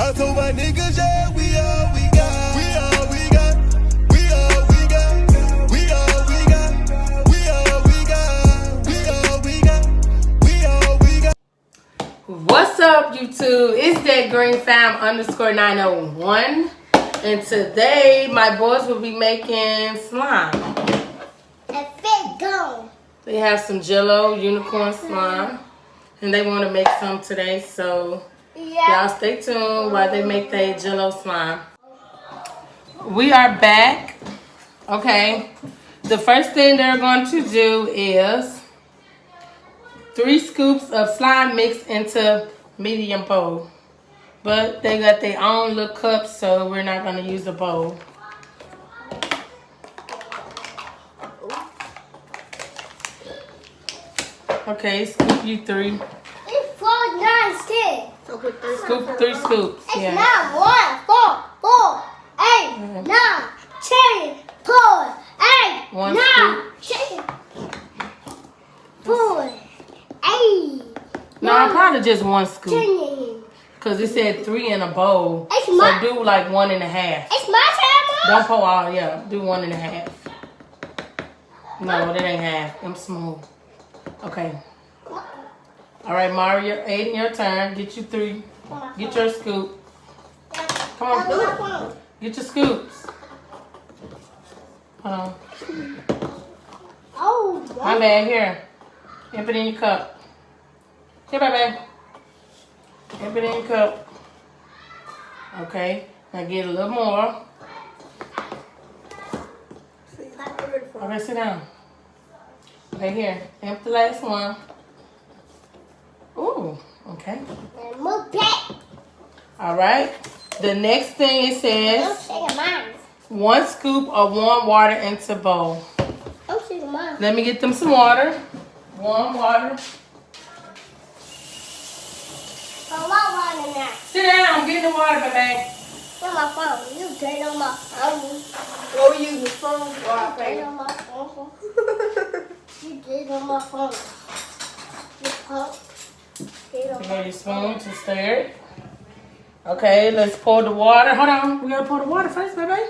I told my niggas, yeah, we all we got. We all we got. We all we got. We all we got. We all we got. We all we got. We all we got. What's up, YouTube? It's that Green Fam _901. And today, my boys will be making slime. They have some Jello unicorn slime. And they want to make some today. So, y'all stay tuned while they make their Jello slime. We are back. Okay. The first thing they're going to do is 3 scoops of slime mixed into medium bowl. But they got their own little cups, so we're not going to use a bowl. Okay, scoop you 3. It's 4, 9, 10. So put 3 Scoop 3 scoops. It's Yeah. 9, 1, 4, 8, 9, 10, 4, 8, 1 9, scoop. 10, 4, 8. No, probably just 1 scoop. 10. Because it said 3 in a bowl. It's So my- do like 1.5. It's my turn, Mom. Don't pour all, yeah. Do 1.5. No, that ain't half. I'm smooth. Okay. All right, Mario, Aiden, your turn. Get you 3. Get your scoop. Come on, do it. Get your scoops. Hold on. Oh, My bad, here. Dip it in your cup. Here, baby. Dip it in your cup. Okay, now get a little more. Okay, sit down. Okay, here. Empty the last one. Ooh, okay. and move back. All right. The next thing it I'm says shaking mine. 1 scoop of warm water into bowl. I'm shaking mine. Let me get them some water. Warm water. Oh, my water now. Sit down. I'm getting the water, baby. Where's my phone? You turn on my phone. What we using the phone for? You turn on my phone. You did on my phone. You pump. Did on You my got your spoon to stir it. Okay, let's pour the water. Hold on. We gotta pour the water first, baby.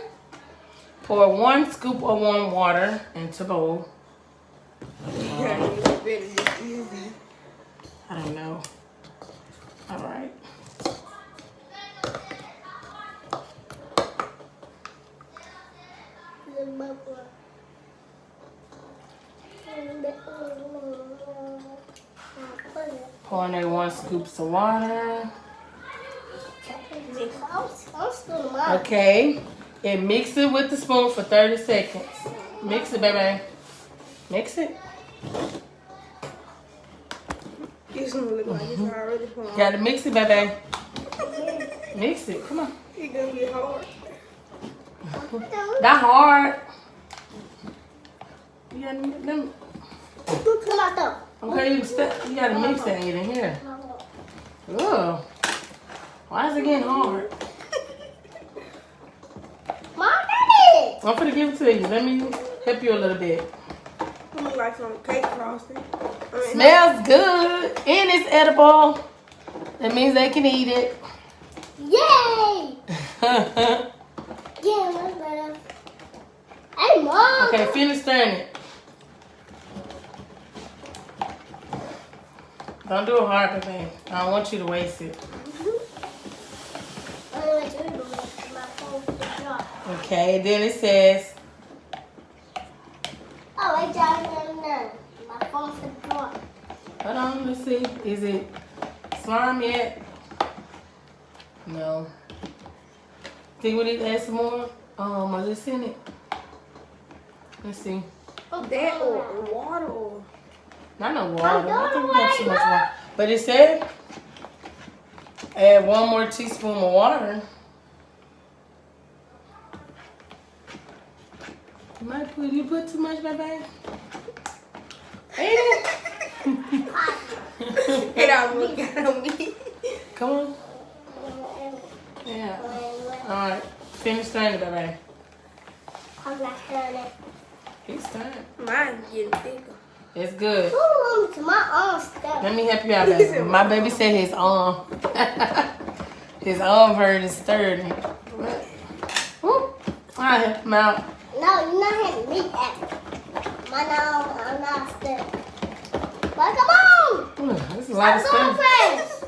Pour 1 scoop of warm water into bowl. Yeah, it's better just easy. I don't know. All right. Pouring in 1 scoops of water. I'm still mine. Okay. And mix it with the spoon for 30 seconds. Mix it, baby. Mix it. This one look like it's already pouring. Gotta mix it, baby. Mix it. Come on. It's gonna be hard. Not hard. You gotta let me. Come out though. Okay, you gotta mix that in here. Ugh. Why is it getting hard? Mom, Daddy. I'm gonna give it to you. Let me help you a little bit. It look like some cake frosting. Smells good and it's edible. That means they can eat it. Yay! Yeah, that's better. Hey, Mom. Okay, finish stirring it. Don't do it hard, baby. I don't want you to waste it. Okay, then it says, Oh, I got it. My phone's in the drawer. hold on, let's see. Is it slime yet? No. Think we need to add some more? Is this in it? Let's see. That or water or... Not no water. I think we got too much water. But it said add 1 more teaspoon of water. You put too much, baby. Ain't it? It all look at me. Come on. Yeah. All right. Finish stirring it, baby. I'm not stirring it. He's stirring. Mine's getting thicker. It's good. Ooh, to my own stuff. Let me help you out, baby. My baby said his arm. His arm hurt and stirred him. What? Whoop. I help him out. No, you're not having me at. I'm not still. But come on! That's a lot of Stop stuff. going fast.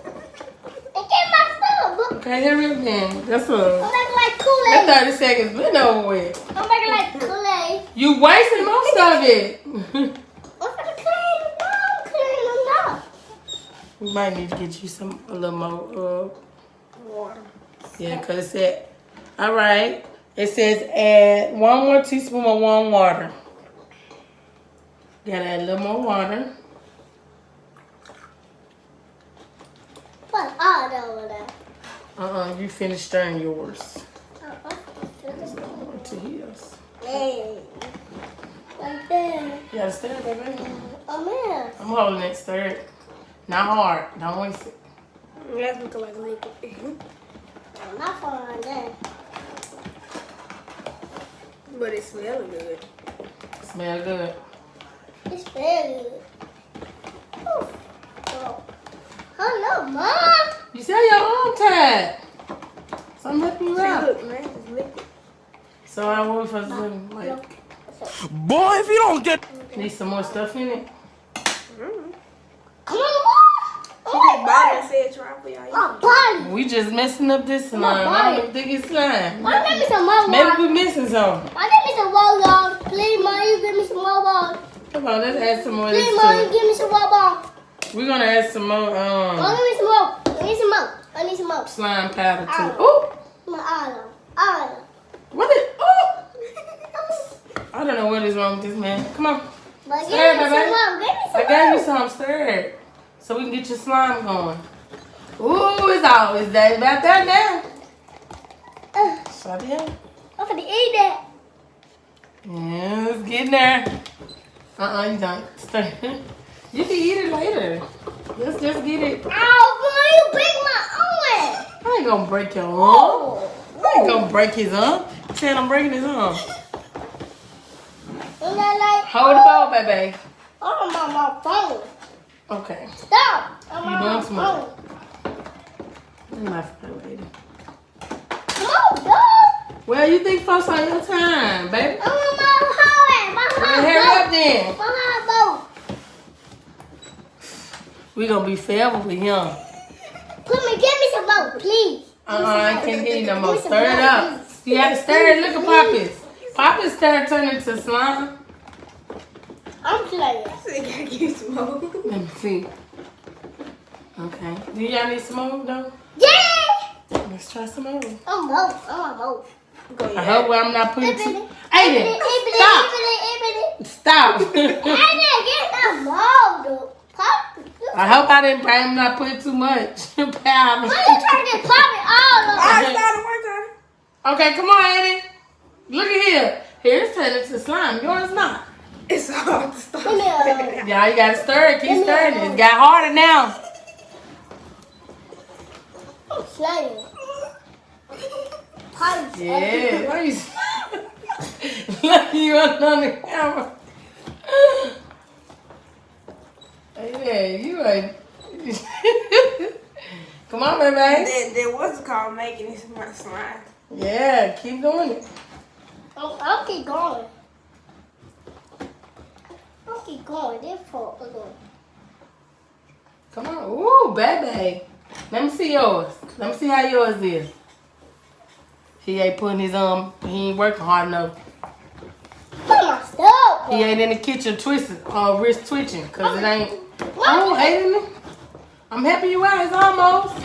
And get my stuff. Look, Okay, hurry up then. That's I'm a. making like That Kool-Aid. 30 seconds been over with. I'm making like Kool-Aid. You wasting most of it. I'm gonna clean them up. Clean them up. We might need to get you a little more. Water. Yeah, because it said, all right. It says add 1 more teaspoon of warm water. Gotta add a little more water. Put all over there. You finished stirring yours. Uh-uh. To his. Hey. Like that. You gotta stir it, baby. Oh, man. I'm holding it, stir it. Not hard. Don't waste it. That's looking like liquid. I'm not following that. But it smells good. Smell good. It's very good. Oh. Oh. Hello, Mom. You said your arm tied. So I'm helping you See, out. look, man, it's liquid. So I want for some, like, Boy, if you don't get need some more stuff in it. Come on, Mom. She just bought it and said try for y'all. My body. We just messing up this slime. I don't think it's slime. My name is a Mom. Maybe we missing something. My name is a Wall. Please, Mom, you give me some more. Come on, let's add some more of Please, this Mom, you to it. give me some more. We're gonna add some more Mom, give me some more. I need some more. I need some more. slime powder too. Ooh, My olive. what is? Ooh, I don't know what is wrong with this man. Come on, But give me Stir it, some baby. more. Give me I some gave you more. some stirred, so we can get your slime going. Ooh, it's always that about that now. Shut it. I'm gonna eat that. Yeah, it's getting there. You don't stir. You can eat it later. Let's just get it. Ow, boy, you break my arm. I ain't gonna break your arm. Oh. I ain't gonna break his arm. He said I'm breaking his arm. And I like, Hold the ball, baby. I'm on my phone. Okay. Stop. I'm You on doing my some phone. My friend, lady. Come on, dog. Well, you think folks on your time, baby? I'm on my phone. My Well, hot hurry up boat. then. My hot boat. We gonna be forever with him. Give me some more, please. I can't get you no more. Stir it up. You gotta stir it. Look at Poppy's. Poppy's stir turn into slime. I'm playing. I gotta give you some more. Let me see. Okay. Do y'all need some more though? Yeah. Let's try some more. I'm both. I'm on both. Go I ahead. hope I'm not putting too. Aiden, Stop. stop. I didn't get the ball, dude. Pop. I hope I'm not putting too much powder. Why you trying to get pop it all over? I started one time. Okay, come on, Aiden. Look at here. Here, it's turning into slime. Yours not. It's hard to start. Give me a. Yeah, you gotta stir it. Keep stirring it. It's got harder now. I'm playing. Pop. Yeah. Why you? Look, you on the camera. Hey, you ain't. Come on, baby. That what's it called making this my slime. Yeah, keep doing it. I'll keep going. I'll keep going. Therefore, I'm going. Come on. Ooh, baby. Let me see yours. Let me see how yours is. He ain't putting his he ain't working hard enough. Put my stuff. He ain't in the kitchen twisting, wrist twitching, cause it ain't. Oh, Aiden, I'm helping you out. It's almost.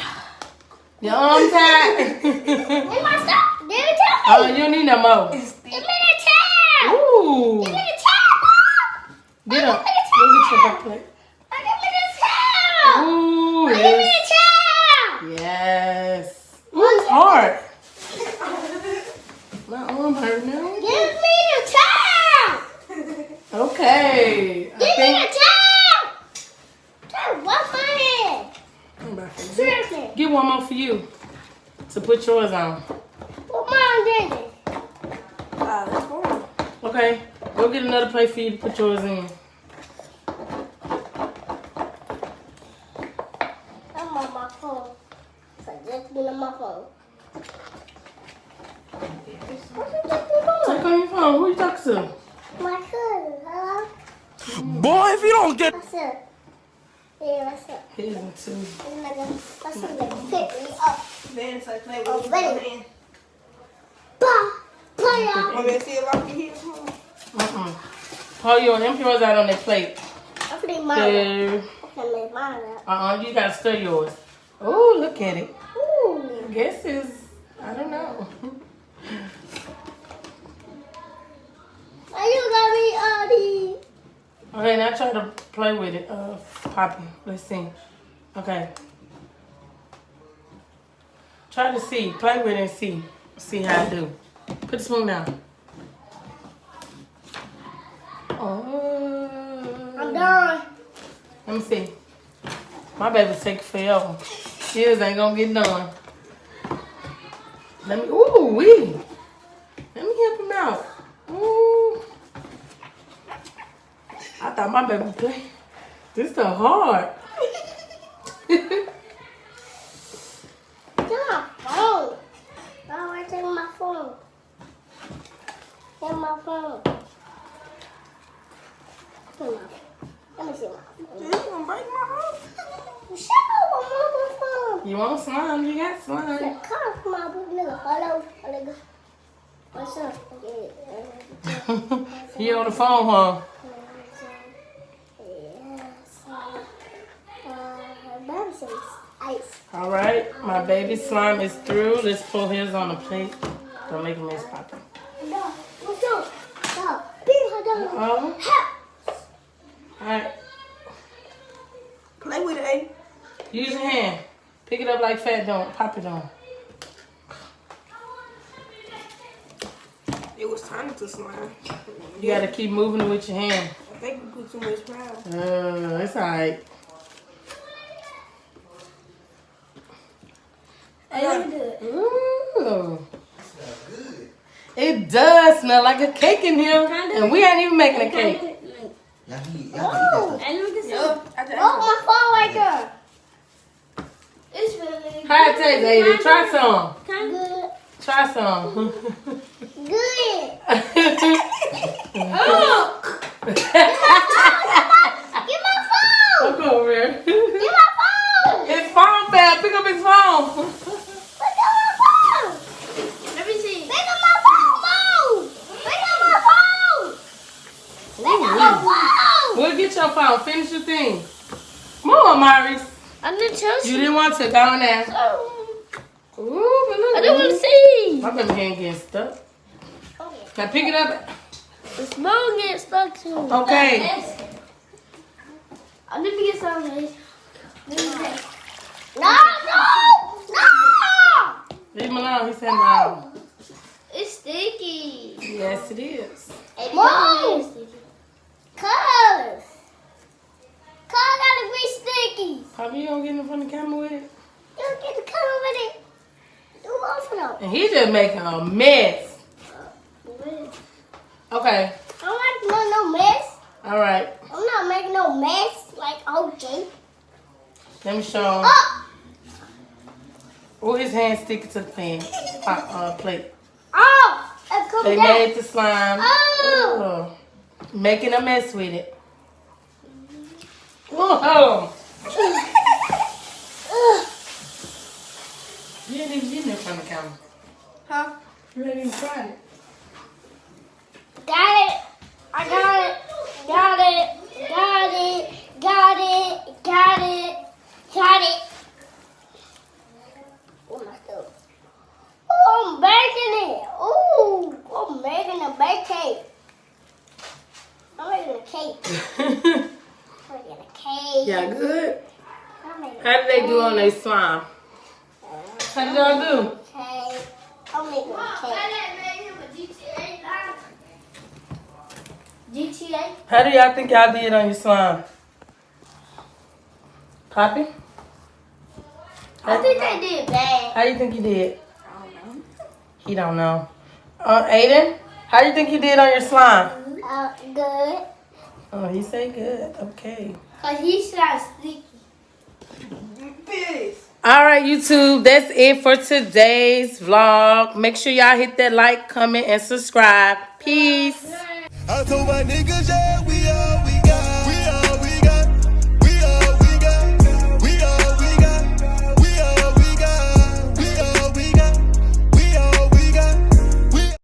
Your arm tied. Give my stuff. Give it to me. Oh, you don't need no more. Give me the towel. Ooh. Give me the towel. Get up. Go get your back plate. Give me the towel. Ooh, Give me yes. the towel. Yes. Ooh, it's hard. My arm hurt now. Give me the towel. Okay. Give me the towel. Towel, wash my hand. I'm about to Seriously. get one more for you to put yours on. What mom did it? That's fine. Okay. Go get another plate for you to put yours in. I'm on my phone. So just be on my phone. Take on your phone. Who you talking to? My cousin. Hello? Boy, if you don't get What's up? Yeah, what's up? Here's one too. What's up? Pick me up. Then say play with Oh, his ready. hand. Bah! Play up. Want me to see if I can hit him? Pull your yours out on that plate. I'm putting mine up. There. I'm gonna make mine up. You gotta stir yours. Oh, look at it. Ooh. I guess it's, I don't know. Why you got me all these? Okay, now try to play with it, Poppy. Let's see. Okay. Try to see. Play with it and see. See how I do. Put the spoon down. Oh. I'm done. Let me see. My baby's taking forever. His ain't gonna get done. Let me, ooh, wee. Let me help him out. Ooh. I thought my baby would play. This is hard. Take my phone. I want to take my phone. Take my phone. Let me see my phone. You gonna break my phone? Shut up, I'm on my phone. You want slime? You got slime. Come on, my nigga. Hello, nigga. What's up? He on the phone, huh? Baby says ice. All right, my baby slime is through. Let's pull his on the plate. Don't make a mess, Papa. No, let's go. No, big hot dog. Oh, Ha! all right. Play with it, Aiden. Use your hand. Pick it up like Fat don't. Pop it on. It was time to slime. You gotta keep moving it with your hand. I think we put too much powder. It's all right. Ooh. It does smell like a cake in here, and we ain't even making a cake. Oh, I just my phone right there. It's really How it taste, Aiden? Try some. good. Try some. Good. Get my phone. Look over here. Get my phone. His phone fell. Pick up his phone. Pick up my phone. Let me see. Pick up my phone, Mom. Pick up my phone. Pick up my phone. We'll get your phone. Finish your thing. Come on, Maurice. I didn't tell You didn't want to. Go on there. Ooh, but look. I didn't want to see. My baby hand getting stuck. Now pick it up. The spoon gets stuck too. Okay. Let me get some of this. No! Leave him alone. He said no. It's sticky. Yes, it is. Mom! Cuz gotta be sticky. Papa, you don't get in front of the camera with it? You don't get to come with it. Do both of them. And he just making a mess. Okay. I'm not making no mess. All right. I'm not making no mess like OJ. Let me show him. Oh! Oh, his hand sticking to the pan. Plate. Oh! It come They down. made the slime. Oh! Ugh. Making a mess with it. Whoa. You didn't even get in front of the camera. Huh? You ain't even tried it. Got it. I got it. Got it. Got it. Got it. Got it. Got it. What am I doing? Oh, I'm baking it. Ooh, I'm making a baked cake. I'm making a cake. I'm making a cake. Yeah, good. I'm making a How did they do on their slime? How did y'all do? cake. I'm making a cake. GTA? How do y'all think y'all did on your slime? Poppy? I think they did bad. How you think you did? He don't know. Aiden? How you think you did on your slime? Good. Oh, he say good. Okay. Cause he's not sticky. Finish. All right, YouTube, that's it for today's vlog. Make sure y'all hit that like, comment, and subscribe. Peace. I told my niggas, yeah, we all we got.